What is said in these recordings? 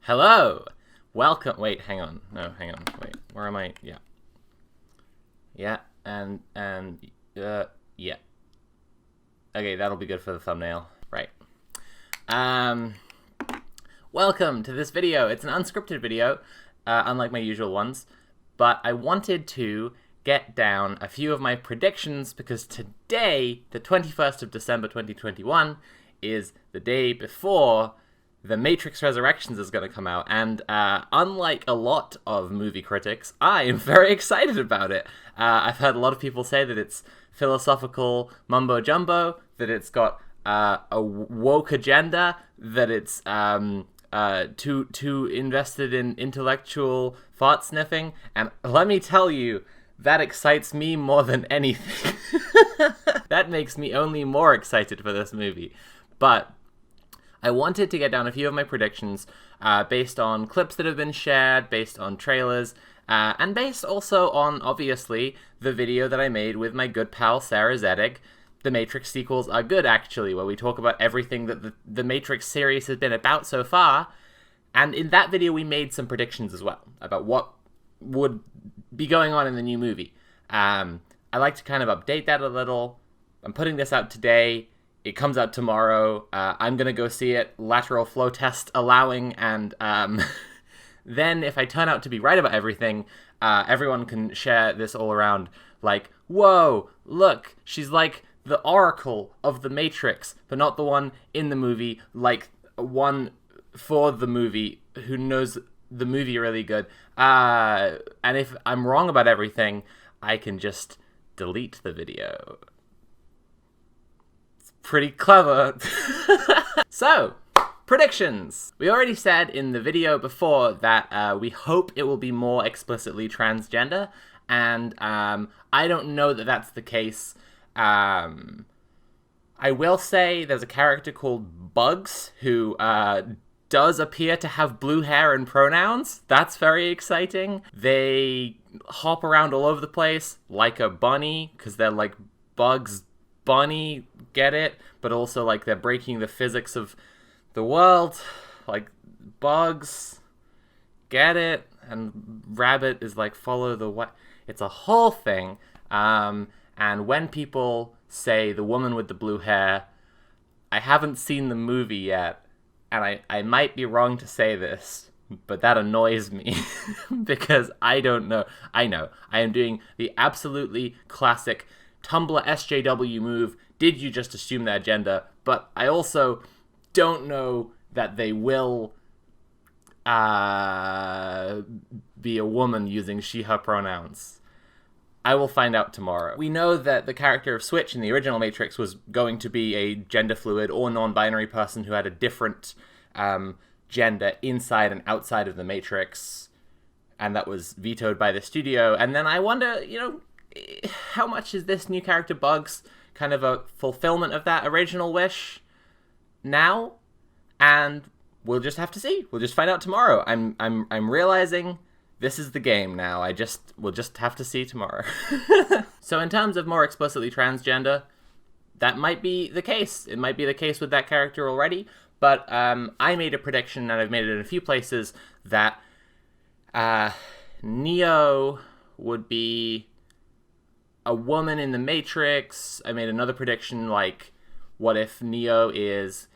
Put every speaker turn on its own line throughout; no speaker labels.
Hello! Welcome. Wait, hang on. No, hang on. Wait, where am I? Yeah. Yeah, yeah. Okay, that'll be good for the thumbnail. Right. Welcome to this video. It's an unscripted video, unlike my usual ones, but I wanted to get down a few of my predictions because today, the 21st of December 2021, is the day before The Matrix Resurrections is going to come out, and unlike a lot of movie critics, I am very excited about it. I've heard a lot of people say that it's philosophical mumbo-jumbo, that it's got a woke agenda, that it's too invested in intellectual fart-sniffing, and let me tell you, that excites me more than anything. That makes me only more excited for this movie. But I wanted to get down a few of my predictions based on clips that have been shared, based on trailers, and based also on, obviously, the video that I made with my good pal Sarah Zedek. The Matrix sequels are good, actually, where we talk about everything that the Matrix series has been about so far. And in that video, we made some predictions as well about what would be going on in the new movie. I like to kind of update that a little. I'm putting this out today. It comes out tomorrow. I'm going to go see it, lateral flow test allowing, and then if I turn out to be right about everything, everyone can share this all around, like, whoa, look, she's like the Oracle of the Matrix, but not the one in the movie, like one for the movie who knows the movie really good. And if I'm wrong about everything, I can just delete the video. Pretty clever. So, predictions. We already said in the video before that we hope it will be more explicitly transgender, and I don't know that that's the case. I will say there's a character called Bugs who does appear to have blue hair and pronouns. That's very exciting. They hop around all over the place like a bunny, because they're like Bugs Bunny, get it? But also, like, they're breaking the physics of the world, like bugs, get it? And rabbit is like, follow the what? It's a whole thing. And when people say the woman with the blue hair, I haven't seen the movie yet, and I might be wrong to say this, but that annoys me because I don't know. I know. I am doing the absolutely classic Tumblr SJW move. Did you just assume their gender? But I also don't know that they will be a woman using she, her pronouns. I will find out tomorrow. We know that the character of Switch in the original Matrix was going to be a gender fluid or non-binary person who had a different gender inside and outside of the Matrix, and that was vetoed by the studio. And then I wonder, how much is this new character Bugs kind of a fulfillment of that original wish now? And we'll just have to see. We'll just find out tomorrow. I'm realizing this is the game now. We'll just have to see tomorrow. So in terms of more explicitly transgender, that might be the case. It might be the case with that character already. But I made a prediction, and I've made it in a few places, that Neo would be a woman in the Matrix. I made another prediction, like, what if Neo is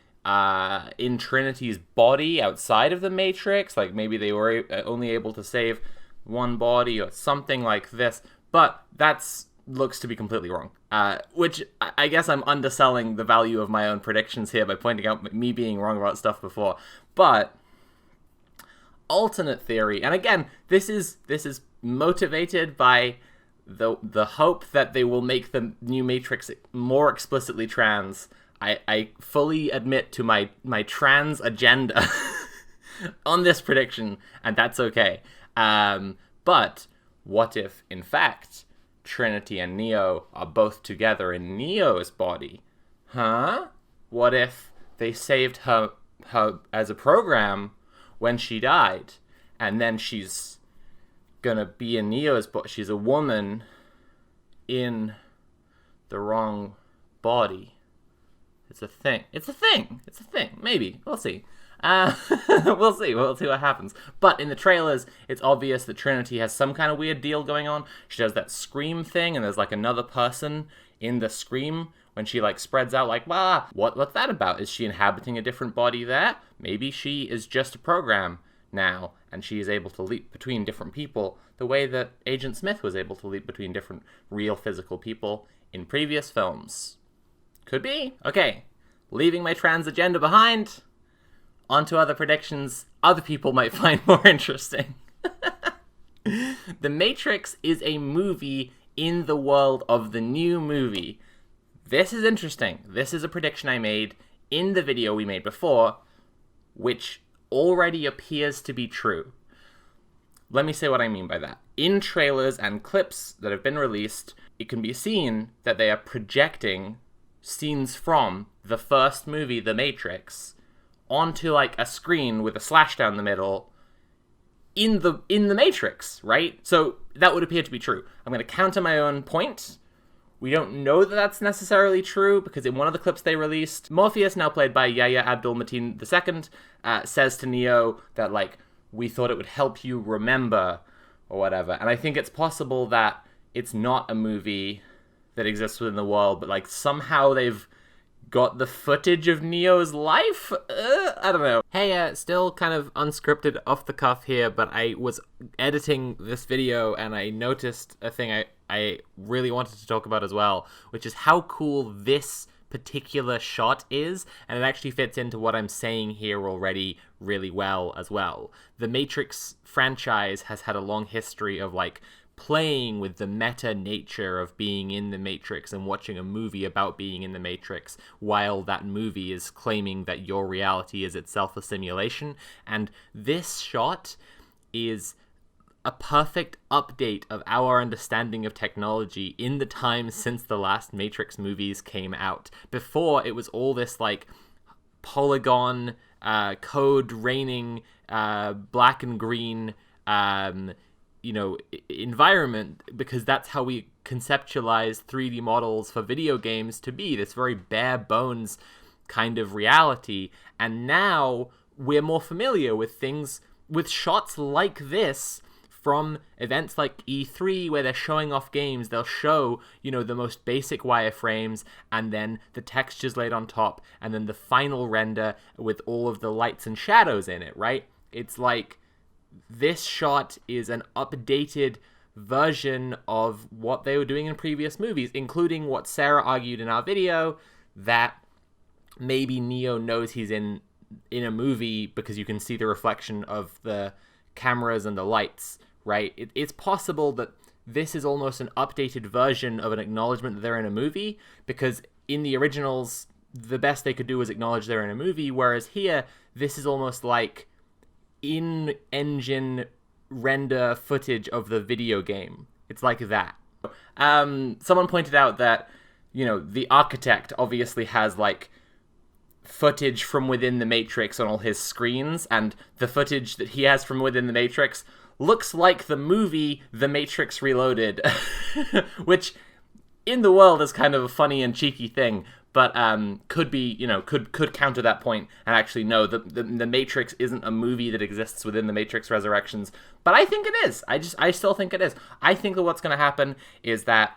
in Trinity's body outside of the Matrix? Like, maybe they were only able to save one body or something like this. But that's looks to be completely wrong. Which I guess I'm underselling the value of my own predictions here by pointing out me being wrong about stuff before. But alternate theory, and again, this is motivated by the hope that they will make the new Matrix more explicitly trans. I fully admit to my trans agenda on this prediction, and that's okay. But what if, in fact, Trinity and Neo are both together in Neo's body? Huh? What if they saved her as a program when she died, and then she's gonna be in Neo's body? She's a woman in the wrong body. It's a thing. Maybe. We'll see. We'll see what happens. But in the trailers, it's obvious that Trinity has some kind of weird deal going on. She does that scream thing, and there's like another person in the scream when she like spreads out like, "Wah, what's that about? Is she inhabiting a different body there? Maybe she is just a program now, and she is able to leap between different people the way that Agent Smith was able to leap between different real physical people in previous films." Could be. Okay, leaving my trans agenda behind, onto other predictions other people might find more interesting. The Matrix is a movie in the world of the new movie. This is interesting. This is a prediction I made in the video we made before, which already appears to be true. Let me say what I mean by that. In trailers and clips that have been released, it can be seen that they are projecting scenes from the first movie, The Matrix, onto like a screen with a slash down the middle in the Matrix, right? So that would appear to be true. I'm going to counter my own point. We don't know that that's necessarily true, because in one of the clips they released, Morpheus, now played by Yahya Abdul-Mateen II, says to Neo that, like, we thought it would help you remember, or whatever. And I think it's possible that it's not a movie that exists within the world, but, like, somehow they've got the footage of Neo's life? I don't know. Hey, still kind of unscripted, off the cuff here, but I was editing this video and I noticed a thing I really wanted to talk about as well, which is how cool this particular shot is, and it actually fits into what I'm saying here already really well as well. The Matrix franchise has had a long history of, like, playing with the meta nature of being in the Matrix and watching a movie about being in the Matrix while that movie is claiming that your reality is itself a simulation. And this shot is a perfect update of our understanding of technology in the time since the last Matrix movies came out. Before, it was all this, like, polygon, code raining, black and green, environment, because that's how we conceptualize 3D models for video games to be, this very bare bones kind of reality. And now we're more familiar with things, with shots like this from events like E3, where they're showing off games. They'll show, the most basic wireframes, and then the textures laid on top, and then the final render with all of the lights and shadows in it, right? It's like, this shot is an updated version of what they were doing in previous movies, including what Sarah argued in our video, that maybe Neo knows he's in a movie because you can see the reflection of the cameras and the lights, right? It's possible that this is almost an updated version of an acknowledgement that they're in a movie, because in the originals, the best they could do was acknowledge they're in a movie, whereas here, this is almost like in-engine render footage of the video game. It's like that. Someone pointed out that, the architect obviously has, like, footage from within the Matrix on all his screens, and the footage that he has from within the Matrix looks like the movie The Matrix Reloaded, which in the world is kind of a funny and cheeky thing, but could be, could counter that point and actually know that the Matrix isn't a movie that exists within the Matrix Resurrections. But I think it is. I still think it is. I think that what's going to happen is that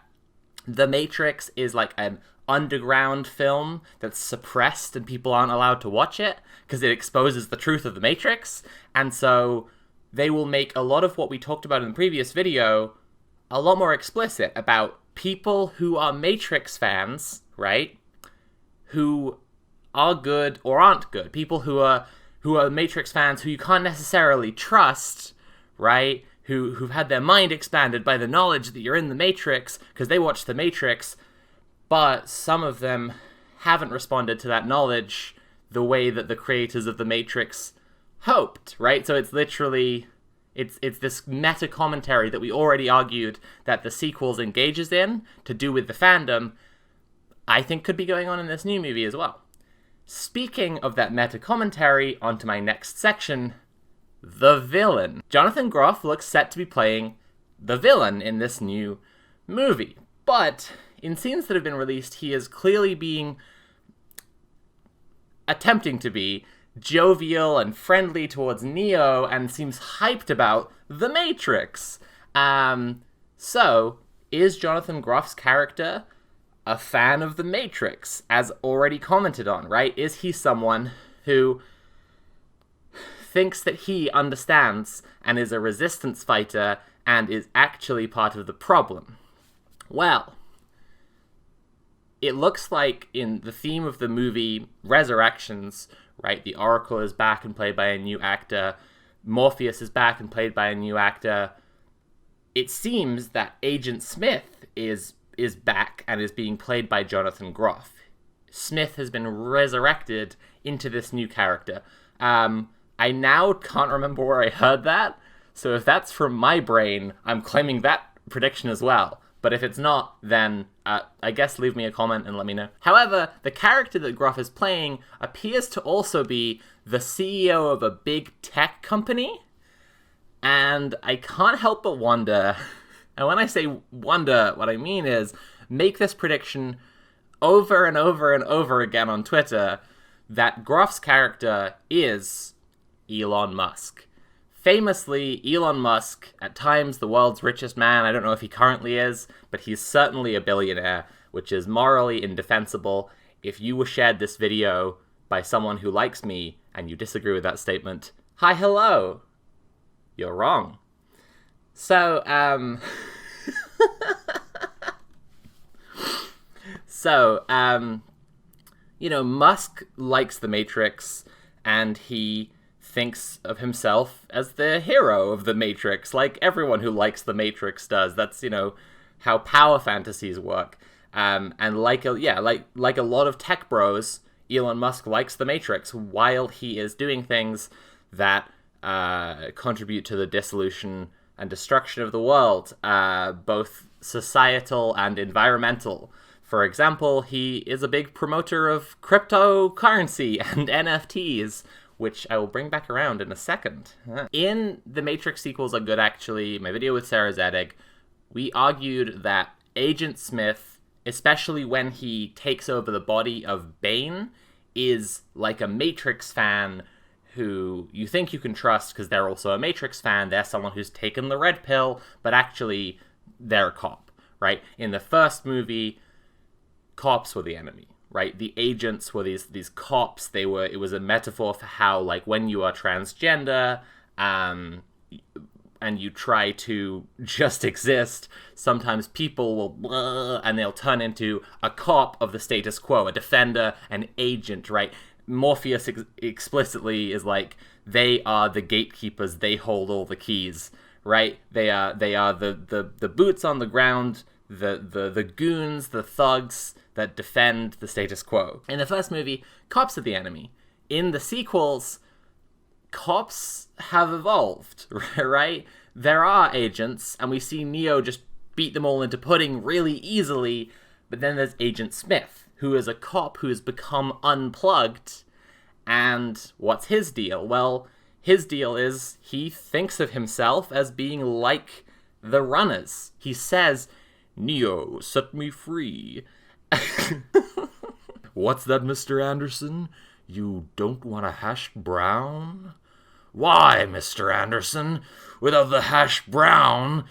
the Matrix is like an underground film that's suppressed and people aren't allowed to watch it because it exposes the truth of the Matrix. And so they will make a lot of what we talked about in the previous video a lot more explicit about people who are Matrix fans, right? Who are good or aren't good. People who are Matrix fans who you can't necessarily trust, right? Who've had their mind expanded by the knowledge that you're in the Matrix because they watched the Matrix, but some of them haven't responded to that knowledge the way that the creators of the Matrix hoped, right? So it's literally, it's this meta commentary that we already argued that the sequels engages in to do with the fandom, I think could be going on in this new movie as well. Speaking of that meta commentary, onto my next section, the villain. Jonathan Groff looks set to be playing the villain in this new movie, but in scenes that have been released, he is clearly attempting to be jovial and friendly towards Neo and seems hyped about The Matrix. So, is Jonathan Groff's character a fan of The Matrix, as already commented on, right? Is he someone who thinks that he understands and is a resistance fighter and is actually part of the problem? Well, it looks like in the theme of the movie Resurrections, right, the Oracle is back and played by a new actor, Morpheus is back and played by a new actor. It seems that Agent Smith is back and is being played by Jonathan Groff. Smith has been resurrected into this new character. I now can't remember where I heard that, so if that's from my brain, I'm claiming that prediction as well. But if it's not, then I guess leave me a comment and let me know. However, the character that Groff is playing appears to also be the CEO of a big tech company, and I can't help but wonder, and when I say wonder, what I mean is make this prediction over and over and over again on Twitter, that Groff's character is Elon Musk. Famously, Elon Musk, at times the world's richest man. I don't know if he currently is, but he's certainly a billionaire, which is morally indefensible. If you were shared this video by someone who likes me and you disagree with that statement, hi, hello. You're wrong. So, Musk likes The Matrix, and he thinks of himself as the hero of The Matrix, like everyone who likes The Matrix does. That's, how power fantasies work. And like a lot of tech bros, Elon Musk likes The Matrix while he is doing things that contribute to the dissolution and destruction of the world, both societal and environmental. For example, he is a big promoter of cryptocurrency and NFTs, which I will bring back around in a second. In The Matrix Sequels Are Good, actually, my video with Sarah Zedig, we argued that Agent Smith, especially when he takes over the body of Bane, is like a Matrix fan who you think you can trust because they're also a Matrix fan. They're someone who's taken the red pill, but actually they're a cop, right? In the first movie, cops were the enemy. Right, the agents were these cops. It was a metaphor for how, like, when you are transgender, and you try to just exist, sometimes people will and they'll turn into a cop of the status quo, a defender, an agent. Right, Morpheus explicitly is like, they are the gatekeepers. They hold all the keys. Right, they are the boots on the ground, the goons, the thugs that defend the status quo. In the first movie, cops are the enemy. In the sequels, cops have evolved, right? There are agents, and we see Neo just beat them all into pudding really easily, but then there's Agent Smith, who is a cop who has become unplugged, and what's his deal? Well, his deal is he thinks of himself as being like the runners. He says, "Neo, set me free." What's that, Mr. Anderson? You don't want a hash brown? Why, Mr. Anderson? Without the hash brown,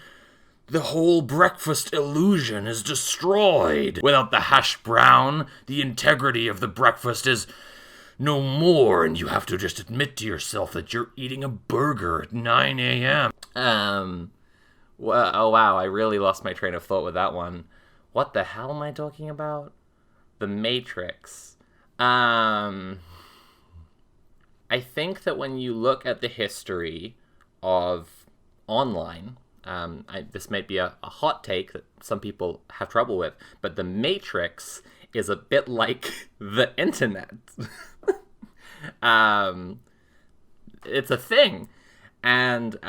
the whole breakfast illusion is destroyed. Without the hash brown, the integrity of the breakfast is no more, and you have to just admit to yourself that you're eating a burger at 9 a.m. Well, oh wow, I really lost my train of thought with that one. What the hell am I talking about? The Matrix. I think that when you look at the history of online, this might be a hot take that some people have trouble with, but the Matrix is a bit like the internet. It's a thing. And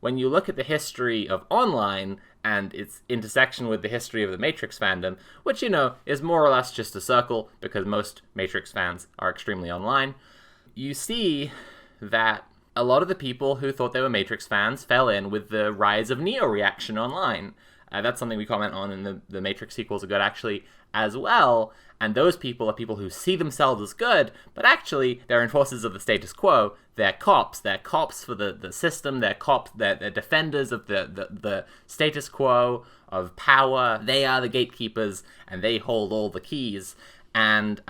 when you look at the history of online and its intersection with the history of the Matrix fandom, which, is more or less just a circle because most Matrix fans are extremely online, you see that a lot of the people who thought they were Matrix fans fell in with the rise of Neo reaction online. That's something we comment on in the Matrix sequels are good, actually, as well. And those people are people who see themselves as good, but actually they're enforcers of the status quo. They're cops. They're cops for the system. They're cops. They're defenders of the status quo, of power. They are the gatekeepers, and they hold all the keys. And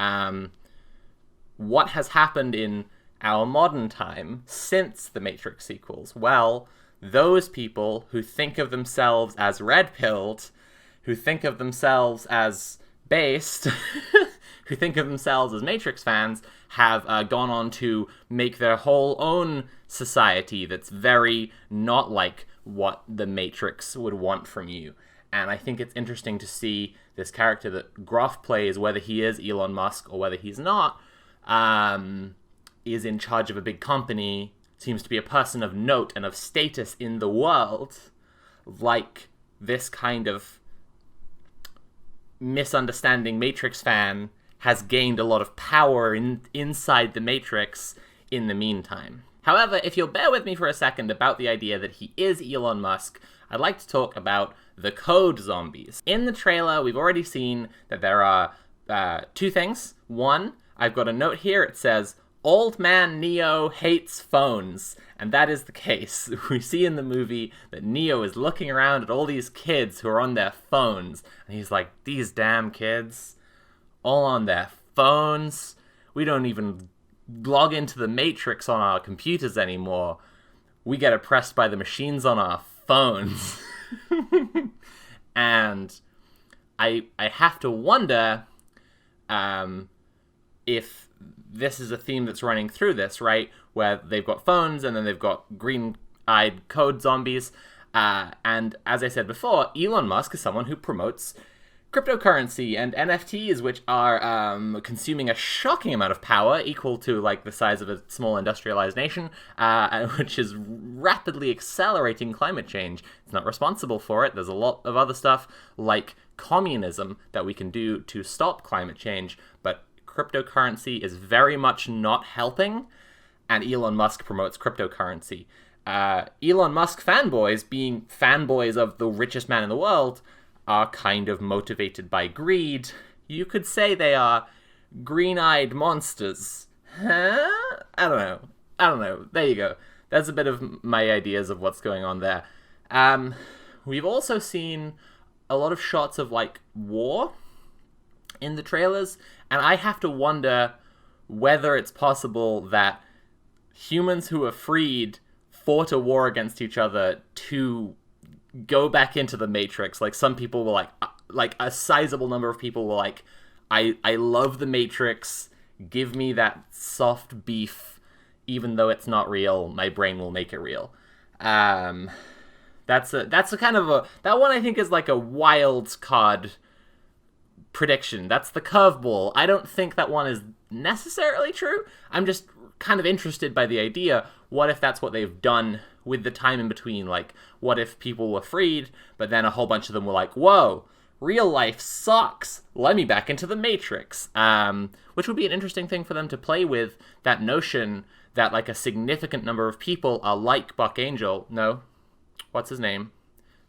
what has happened in our modern time since the Matrix sequels? Well, those people who think of themselves as red-pilled, who think of themselves as based, who think of themselves as Matrix fans, have gone on to make their whole own society that's very not like what the Matrix would want from you. And I think it's interesting to see this character that Groff plays, whether he is Elon Musk or whether he's not, is in charge of a big company, seems to be a person of note and of status in the world, like this kind of misunderstanding Matrix fan has gained a lot of power inside the Matrix in the meantime. However, if you'll bear with me for a second about the idea that he is Elon Musk, I'd like to talk about the code zombies. In the trailer, we've already seen that there are two things. One, I've got a note here, it says, "Old man Neo hates phones," and that is the case. We see in the movie that Neo is looking around at all these kids who are on their phones, and he's like, these damn kids, all on their phones. We don't even log into the Matrix on our computers anymore. We get oppressed by the machines on our phones. And I have to wonder if this is a theme that's running through this, right? Where they've got phones and then they've got green-eyed code zombies. And as I said before, Elon Musk is someone who promotes cryptocurrency and NFTs, which are consuming a shocking amount of power, equal to like the size of a small industrialized nation, which is rapidly accelerating climate change. It's not responsible for it. There's a lot of other stuff like communism that we can do to stop climate change, but cryptocurrency is very much not helping, and Elon Musk promotes cryptocurrency. Elon Musk fanboys, being fanboys of the richest man in the world, are kind of motivated by greed. You could say they are green-eyed monsters. Huh? I don't know. There you go. That's a bit of my ideas of what's going on there. We've also seen a lot of shots of, like, war in the trailers, and I have to wonder whether it's possible that humans who are freed fought a war against each other to go back into the Matrix. Like, some people were like a sizable number of people were like, I love the Matrix, give me that soft beef, even though it's not real, my brain will make it real. That's a kind of a, that one I think is like a wild card prediction. That's the curveball. I don't think that one is necessarily true. I'm just kind of interested by the idea. What if that's what they've done with the time in between? Like, what if people were freed, but then a whole bunch of them were like, whoa, real life sucks, let me back into the Matrix. Which would be an interesting thing for them to play with, that notion that like a significant number of people are like Buck Angel. No, what's his name?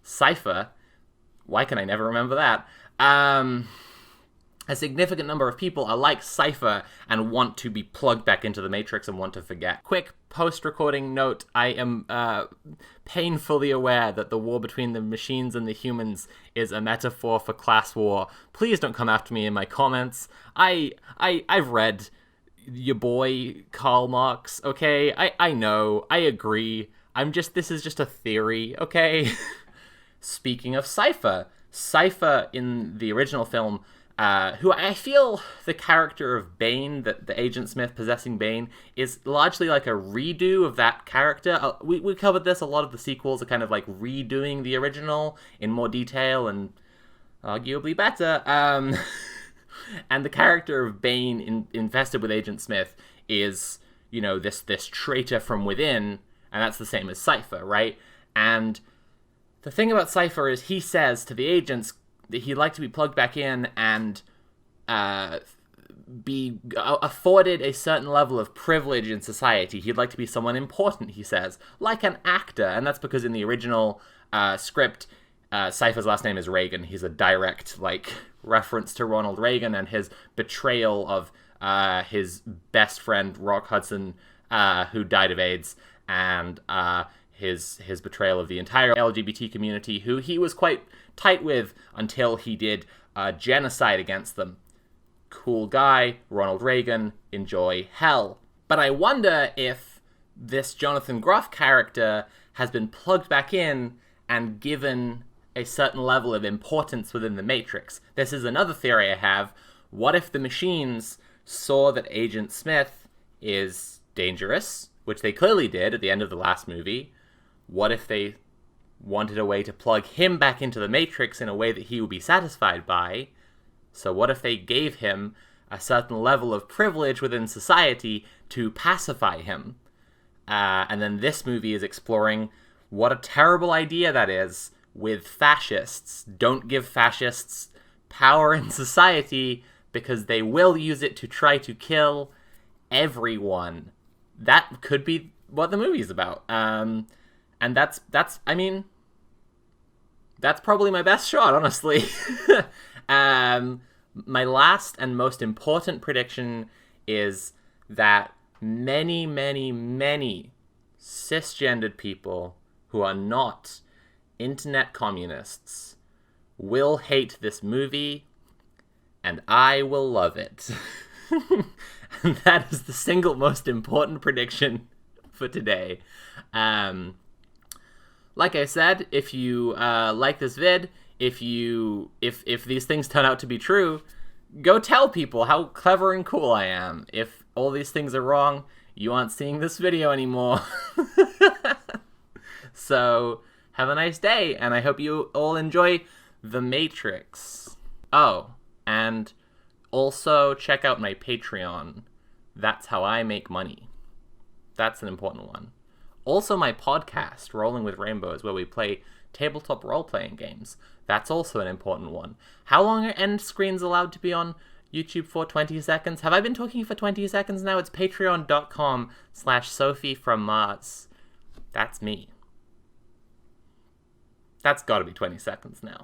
Cypher. Why can I never remember that? A significant number of people are like Cypher and want to be plugged back into the Matrix and want to forget. Quick post-recording note, I am painfully aware that the war between the machines and the humans is a metaphor for class war. Please don't come after me in my comments. I've read your boy Karl Marx, okay? I know, I agree. This is just a theory, okay? Speaking of Cypher in the original film, who I feel the character of Bane, the Agent Smith possessing Bane, is largely like a redo of that character. We covered this, a lot of the sequels are kind of like redoing the original in more detail and arguably better. And the character of Bane infested with Agent Smith is, you know, this traitor from within, and that's the same as Cypher, right? And the thing about Cypher is he says to the agents that he'd like to be plugged back in and be afforded a certain level of privilege in society. He'd like to be someone important, he says, like an actor. And that's because in the original script, Cypher's last name is Reagan. He's a direct, like, reference to Ronald Reagan and his betrayal of his best friend, Rock Hudson, who died of AIDS, and his betrayal of the entire LGBT community, who he was quite tight with until he did genocide against them. Cool guy, Ronald Reagan, enjoy hell. But I wonder if this Jonathan Groff character has been plugged back in and given a certain level of importance within the Matrix. This is another theory I have. What if the machines saw that Agent Smith is dangerous, which they clearly did at the end of the last movie? What if they wanted a way to plug him back into the Matrix in a way that he would be satisfied by? So what if they gave him a certain level of privilege within society to pacify him? And then this movie is exploring what a terrible idea that is with fascists. Don't give fascists power in society because they will use it to try to kill everyone. That could be what the movie's about. And that's probably my best shot, honestly. My last and most important prediction is that many, many, many cisgendered people who are not internet communists will hate this movie, and I will love it. And that is the single most important prediction for today. Like I said, if you like this vid, if these things turn out to be true, go tell people how clever and cool I am. If all these things are wrong, you aren't seeing this video anymore. So, have a nice day, and I hope you all enjoy The Matrix. Oh, and also check out my Patreon. That's how I make money. That's an important one. Also my podcast, Rolling with Rainbows, where we play tabletop role-playing games. That's also an important one. How long are end screens allowed to be on YouTube for? 20 seconds? Have I been talking for 20 seconds now? It's patreon.com/Sophie from Mars. That's me. That's gotta be 20 seconds now.